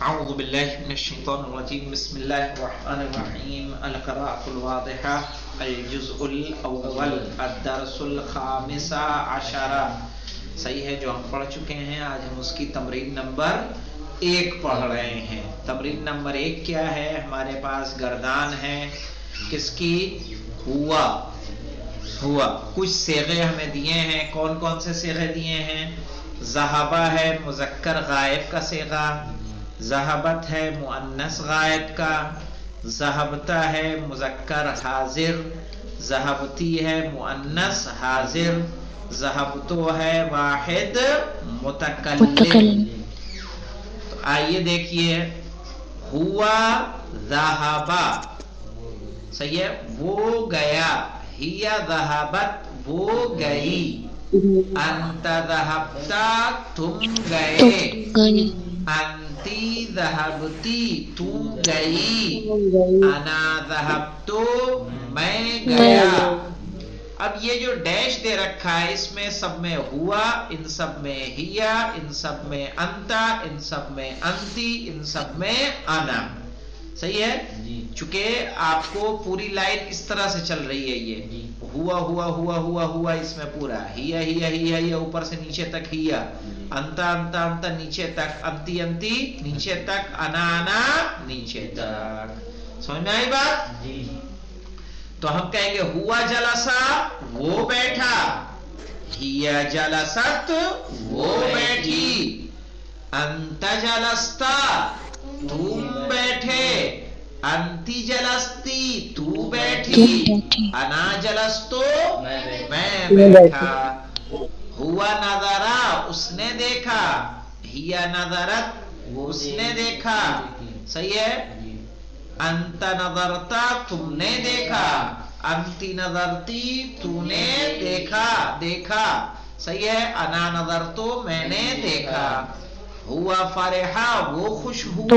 اعوذ باللہ من الشیطان الرجیم بسم اللہ الرحمن الرحیم القراءۃ الواضحہ الجزء الاول الدرس الخامس عشر. صحیح ہے جو ہم پڑھ چکے ہیں. آج ہم اس کی تمرین نمبر 1 پڑھ رہے ہیں. تمرین نمبر 1 کیا ہے؟ ہمارے پاس گردان ہے کس کی؟ ہوا. کچھ صیغے ہمیں دیے ہیں. کون کون سے صیغے دیے ہیں؟ ذہبہ ہے مذکر غائب کا صیغہ، ذہبت ہے مؤنث غائب کا، ذہبتا ہے مذکر حاضر، ذہبتی ہے مؤنث حاضر، ذہبتو ہے واحد متکلم. تو آئیے دیکھیے، ہوا ذہبا صحیح ہے، وہ گیا. ہیا ذہبت وہ گئی. انت ذہبتا تم گئے. انتی ذہبتی تو گئی. انا ذہبتو میں گیا. اب یہ جو ڈیش دے رکھا ہے اس میں سب میں ہوا، ان سب میں ہیا، ان سب میں انتا، ان سب میں انتی، ان سب میں انا. صحیح ہے. چونکہ آپ کو پوری لائن اس طرح سے چل رہی ہے. یہ ہوا ہوا ہوا ہوا ہوا اس میں پورا ہیا ہیا ہیا ہیا اوپر سے نیچے تک ہیا، انتا انتا انتا نیچے تک، انتی انتی نیچے تک، انا انا نیچے تک. سمجھ میں آئی بات؟ تو ہم کہیں گے ہوا جلسا وہ بیٹھا، ہیا جلست وہ بیٹھی، انت جلستا تم بیٹھے، انتی جلستی تو بیٹھی، انا جلستو میں بیٹھا. ہوا نظرا اس نے دیکھا، ہیا نظرت اس نے دیکھا. صحیح ہے. انت نظرتا تم نے دیکھا، انتی نظرتی تو نے دیکھا. صحیح ہے. انا نظرتو میں نے دیکھا. ہوا فرحا وہ خوش ہوا،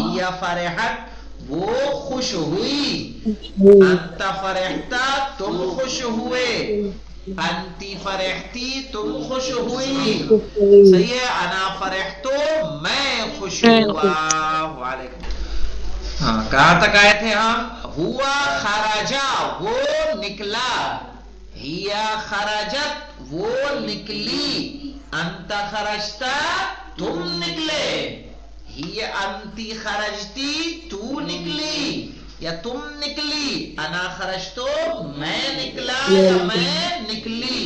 ہیا فرحت وہ خوش ہوئی. انت فرحتا تم خوش ہوئے، انتی فرحتی تم خوش ہوئی. صحیح ہے. انا فرحتو میں خوش ہوا. وعلیکم. ہاں کہاں تک آئے تھے ہم؟ ہوا خرجا وہ نکلا، ہیا خرجت وہ نکلی، انت خرجتا تم نکلے، ہیا انتی خرجتی تو نکلی یا تم نکلی، انا خرجتو میں نکلا یا میں نکلی.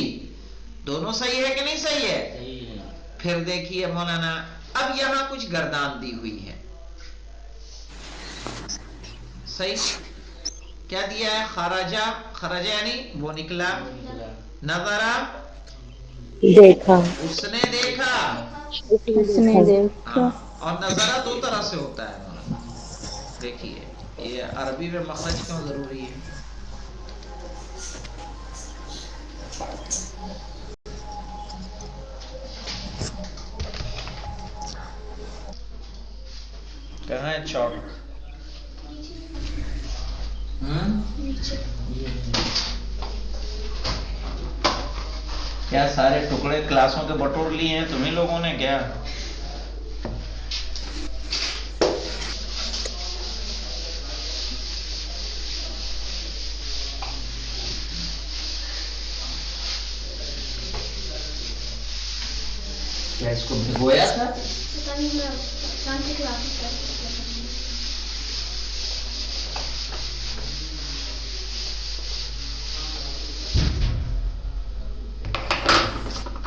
دونوں صحیح ہے کہ نہیں صحیح ہے؟ پھر دیکھیے مولانا، اب یہاں کچھ گردان دی ہوئی ہے. صحیح کیا دیا ہے؟ خرجا، خرجا یعنی وہ نکلا، نظرا دیکھا، اس نے دیکھا. اس نے دیکھا. اور نظرہ 2 طرح سے ہوتا ہے. دیکھیے یہ عربی میں مخرج کیوں ضروری ہے؟ کہاں ہے چوک؟ کیا سارے ٹکڑے کلاسوں کے بٹور لیے ہیں تمہیں لوگوں نے کیا؟ کیا اس کو بھگویا تھا؟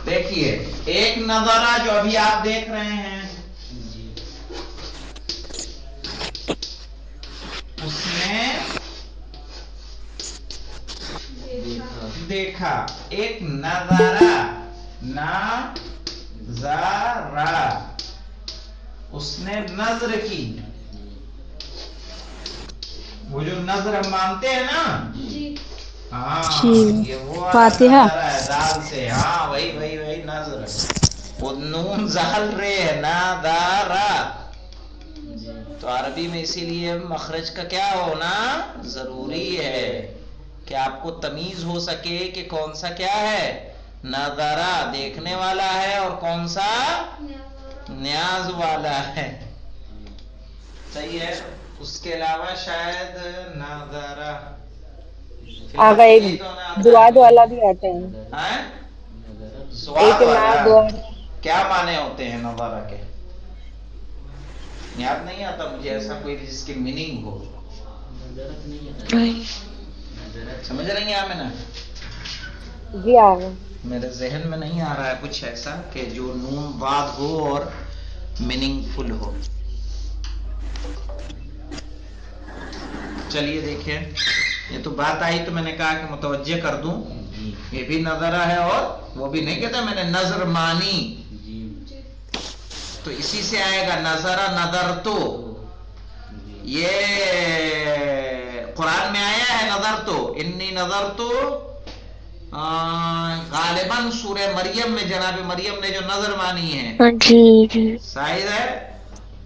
دیکھیے ایک نظرہ جو ابھی آپ دیکھ رہے ہیں اس نے دیکھا. ایک نظرہ نظرہ اس نے نظر کی. وہ جو نظر ہم مانتے ہیں نا، ہاں یہ وہ فاتحہ نظر ہے دال سے. ہاں وہی نظر. وہ نون زال رے ہے نادارا. تو عربی میں اسی لیے مخرج کا کیا ہونا ضروری ہے کہ آپ کو تمیز ہو سکے کہ کون سا کیا ہے نظرہ دیکھنے والا ہے اور کون سا نیاز والا ہے. صحیح ہے. اس کے علاوہ شاید نظرہ آگا ایک دعاد والا بھی آتا ہے. سواد ایک نا والا دعا. کیا معنی ہوتے ہیں نظرہ کے؟ یاد نہیں آتا مجھے ایسا کوئی جس کی میننگ ہو. سمجھ رہی ہیں آمنہ؟ جی آگا. میرے ذہن میں نہیں آ رہا ہے کچھ ایسا کہ جو نون بعد ہو اور میننگ فل ہو. چلیے دیکھیں، یہ تو بات آئی تو میں نے کہا کہ متوجہ کر دوں. یہ بھی نظرہ ہے اور وہ بھی نہیں کہتا میں نے نظر مانی، تو اسی سے آئے گا نظرہ نظر. تو یہ قرآن میں آیا ہے نظر تو، انی نظر تو غالباً سورہ مریم میں جناب مریم نے جو نظر مانی ہے جی جی شاید ہے،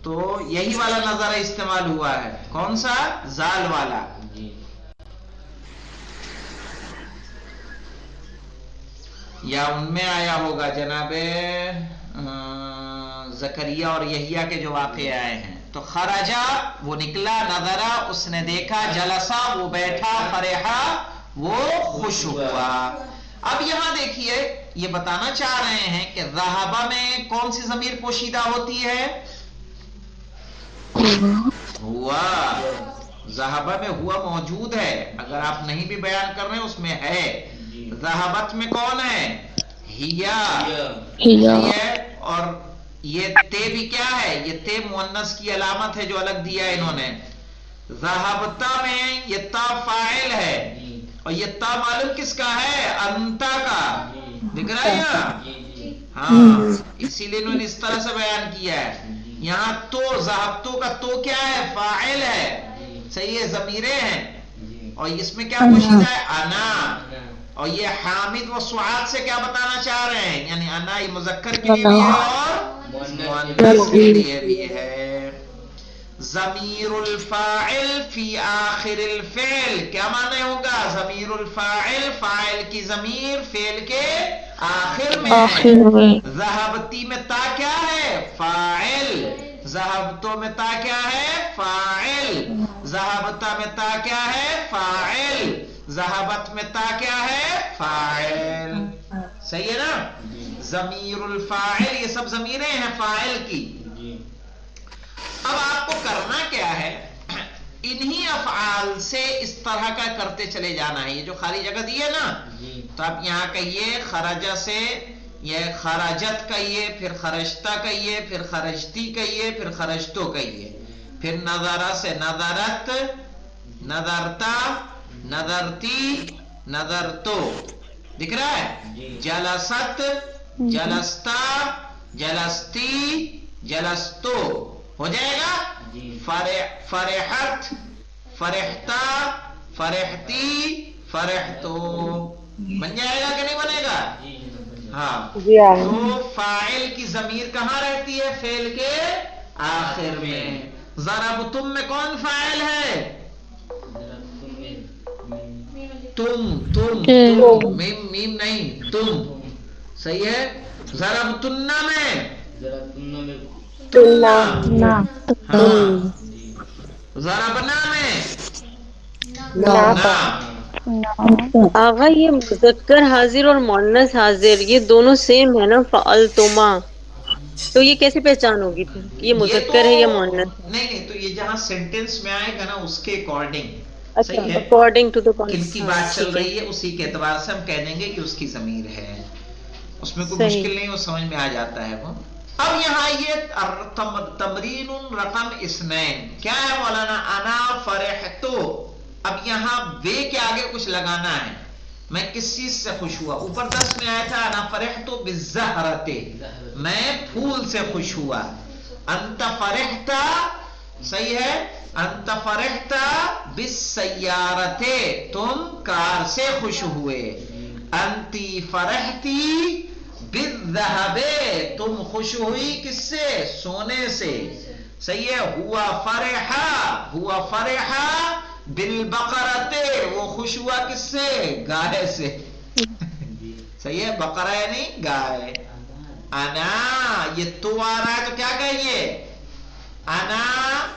تو یہی والا نظر استعمال ہوا ہے. کون سا؟ زال والا. یا ان میں آیا ہوگا جناب زکریہ اور یحییٰ کے جو واقعے آئے ہیں. تو خرجا وہ نکلا، نظرا اس نے دیکھا، جلسا وہ بیٹھا، فرحا وہ خوش ہوا. اب یہاں دیکھیے یہ بتانا چاہ رہے ہیں کہ ذہبہ میں کون سی ضمیر پوشیدہ ہوتی ہے؟ ہوا. ذہبہ میں ہوا موجود ہے، اگر آپ نہیں بھی بیان کر رہے ہیں اس میں ہے. ذہبت میں کون ہے؟ ہیا. ہے. اور یہ تے بھی کیا ہے؟ یہ تے مؤنث کی علامت ہے جو الگ دیا ہے انہوں نے. ذہبتا میں یہ تا فاعل ہے، اور یہ تا معلوم کس کا ہے؟ انتا کا. دکھ رہا ہے یہاں؟ ہاں، اسی لیے انہوں نے اس طرح سے بیان کیا ہے. یہاں تو ذہبتوں کا تو کیا ہے؟ فاعل ہے. صحیح ہے، ضمیریں ہیں. اور اس میں کیا پوشیدہ ہے؟ انا. اور یہ حامد و سعاد سے کیا بتانا چاہ رہے ہیں؟ یعنی انا یہ مذکر کے لیے بھی ہے اور مؤنث کے لیے بھی ہے. ضمیر الفاعل فی آخر الفعل کیا معنی ہوگا؟ ضمیر الفاعل، فاعل کی ضمیر فعل کے آخر میں ہے. ذہبتی میں تا کیا ہے؟ فاعل. ذہبتوں میں تا کیا ہے؟ فاعل. ذہبتا میں تا کیا ہے؟ فاعل. ذہبت میں تا کیا ہے؟ فاعل. صحیح ہے نا؟ ضمیر الفاعل یہ سب ضمیریں ہیں فاعل کی. اب آپ کو کرنا کیا ہے؟ انہی افعال سے اس طرح کا کرتے چلے جانا ہے. یہ جو خالی جگہ دی ہے نا، تو آپ یہاں کہیے خرجہ سے یہ خرجت کہیے، پھر خرجتا کہیے، پھر خرجتی کہیے، پھر خرجتو کہیے، پھر نظرہ سے نظرت، نظرتا، نظرتی، نظرتو. دکھ رہا ہے؟ جلست، جلستا، جلستی، جلستو. ہو جائے گا. فرحت، فرحتا، فرحتی، فرحتو. بن جائے گا کہ نہیں بنے گا؟ ہاں. تو فاعل کی ضمیر کہاں رہتی ہے؟ فعل کے آخر میں. ضربتم میں کون فاعل ہے؟ تم. تم میم میم نہیں، تم. صحیح ہے. ضربتنا میں تمنا. ہاں. ضربنا میں نا. آغا یہ مذکر حاضر اور مؤنث حاضر یہ دونوں سیم ہے نا؟ فعلتما، تو یہ کیسے پہچان ہوگی کہ یہ مذکر ہے یا مؤنث ہے؟ نہیں، تو یہ جہاں سینٹینس میں آئے گا نا اس کے اکارڈنگ. اچھا، صحیح ہے، اکارڈنگ ٹو دا کن کی بات چل رہی ہے اسی کے اعتبار سے ہم کہہ دیں گے کہ اس کی ضمیر ہے. اس میں کوئی مشکل نہیں، وہ سمجھ میں آ جاتا ہے وہ. اب یہاں یہ تمرین رقم 2 کیا ہے مولانا؟ انا فرحتو. اب یہاں بے کے آگے کچھ لگانا ہے. میں کس چیز سے خوش ہوا؟ اوپر 10 میں آیا تھا انا فرحتو بالزہرۃ، میں پھول سے خوش ہوا. انت فرحتا، صحیح ہے، انت فرحتا بالسیارۃ، تم کار سے خوش ہوئے. انتی فرحتی بالذہب، تم خوش ہوئی کس سے؟ سونے سے. صحیح ہے. ہوا فرحا، ہوا فرحا بالبقرۃ، وہ خوش ہوا کس سے؟ گائے سے. صحیح ہے، بقرہ یعنی گائے. انا یہ تو آ رہا ہے تو کیا کہیے؟ انا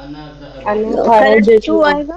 أنا خرجت خرجت آئے گا.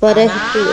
فرحت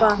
واہ.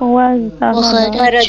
وخرج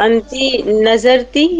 انتی نظرتی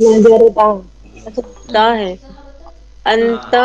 نظرت تا ہے. انتا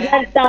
نظرتا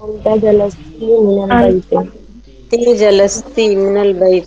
أنت جلست من البيت تی جلستی من البیت.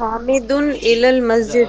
حامد إلى المسجد.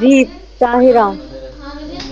جی طاہرہ.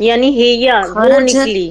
یعنی ہیا وہ نکلی.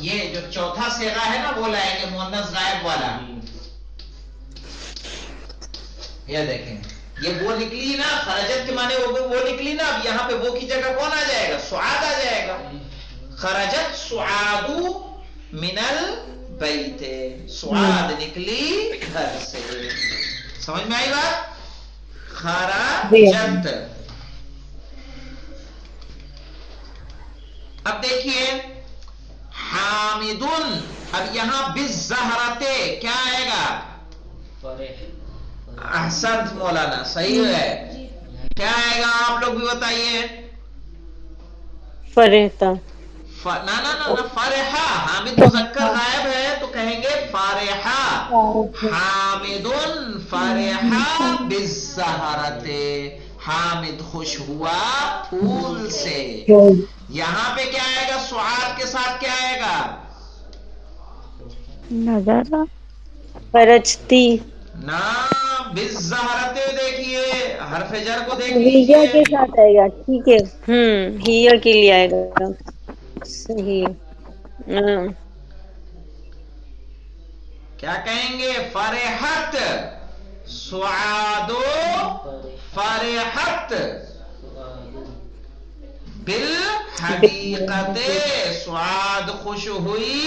یہ جو چوتھا صیغہ ہے نا وہ لائیں گے مؤنث غائب والا. یہ دیکھیں یہ وہ نکلی نا خرجت کے معنی وہ نکلی نا. اب یہاں پہ وہ کی جگہ کون آ جائے گا؟ سعاد آ جائے گا. خرجت سعاد من البیت، سعاد نکلی گھر سے. سمجھ میں آئی بات؟ خرجت. اب دیکھیے حامدن، اب یہاں بالزہرتے کیا آئے گا؟ احسنت مولانا، صحیح ہے. کیا آئے گا آپ لوگ بھی بتائیے؟ فرحتا. نا فرحہ. حامد مذکر غائب ہے تو کہیں گے فرحہ. حامدن فرحہ بالزہرتے، حامد خوش ہوا پھول سے. یہاں پہ کیا آئے گا؟ سعاد کے ساتھ کیا آئے گا؟ نظر فرجتی. نا بالزہرتے. دیکھیے حرف جر کو دیکھ ہیا کے لیجئے. ساتھ آئے گا. ٹھیک ہے. ہیا کے لیے آئے گا. صحیح. کیا کہیں گے؟ فرحت سعادو فرحت بالحدیقت، سعاد خوش ہوئی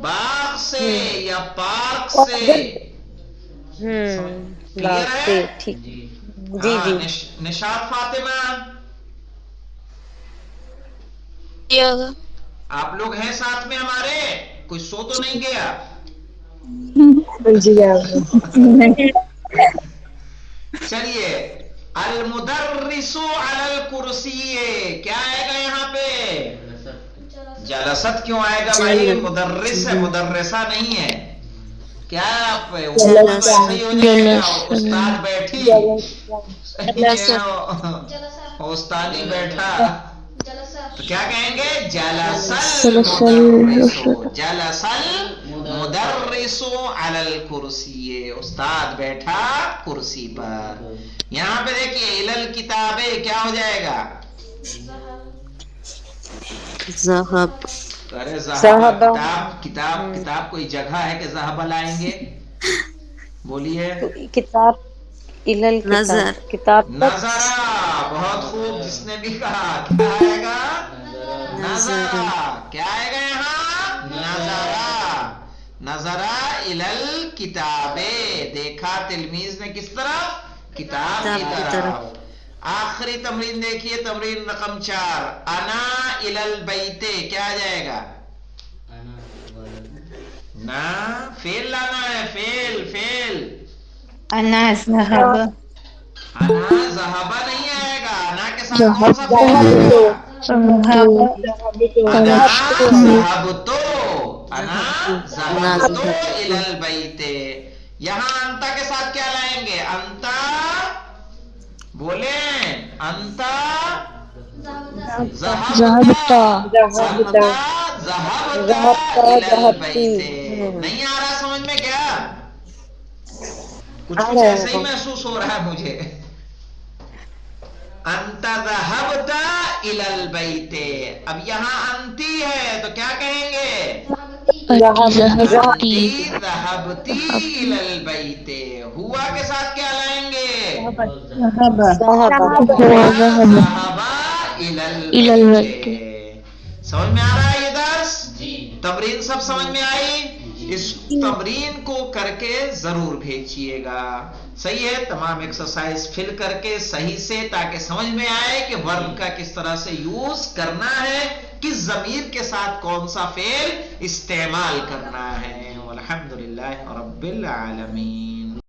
باغ سے یا پارک سے. باغ سے. ٹھیک. جی جی. نشاط فاطمہ آپ لوگ ہیں ساتھ میں ہمارے؟ کوئی سو تو نہیں گیا؟ چلیے المدرس علی الکرسی، کیا آئے گا یہاں پہ؟ جلست. کیوں آئے گا بھائی؟ مدرس ہے، مدرسہ نہیں ہے. کیا آپ صحیح ہو جائے گا. استاد بیٹھی، استادی بیٹھا، تو کیا کہیں گے؟ جلسل مدرس، جلسل مدرس علی الکرسی، استاد بیٹھا کرسی پر. یہاں پہ دیکھیے الل کتابے کیا ہو جائے گا؟ ذہب. ارے ذہب. کتاب کوئی جگہ ہے کہ ذہب لائیں گے؟ بولیے. کتاب الل نظر. کتاب نظرہ. بہت خوب. جس نے بھی کہا کیا آئے گا؟ نظرہ. کیا آئے گا یہاں؟ نظرہ. نظرہ الل کتابے، دیکھا تلمیذ نے کس طرف؟ کتاب کی طرف. آخری تمرین دیکھیے، تمرین رقم 4. انا الل بیتے کیا آ جائے گا؟ نا فیل لانا ہے. فیل انا ذهب. انا ذہبہ نہیں آئے گا. انا کے ساتھ کون سا فعل آئے گا؟ انا ذہبتو. انا ذہبتو الی البیت. یہاں انتا کے ساتھ کیا لائیں گے؟ انتا بولیں. انتا ذہبتا الی البیت. نہیں آ رہا سمجھ میں کیا؟ کچھ ایسے ہی محسوس ہو رہا ہے مجھے. انت ذہبت الی البیت. اب یہاں انتی ہے تو کیا کہیں گے؟ انتی ذہبتی الی البیت. ہوا کے ساتھ کیا لائیں گے؟ ذہبا الی البیت. سمجھ میں آ رہا ہے یہ درس؟ تمرین سب سمجھ میں آئی؟ اس تمرین کو کر کے ضرور بھیجیے گا. صحیح ہے. تمام ایکسرسائز فل کر کے صحیح سے، تاکہ سمجھ میں آئے کہ ورب کا کس طرح سے یوز کرنا ہے، کس ضمیر کے ساتھ کون سا فعل استعمال کرنا ہے. والحمدللہ رب العالمین.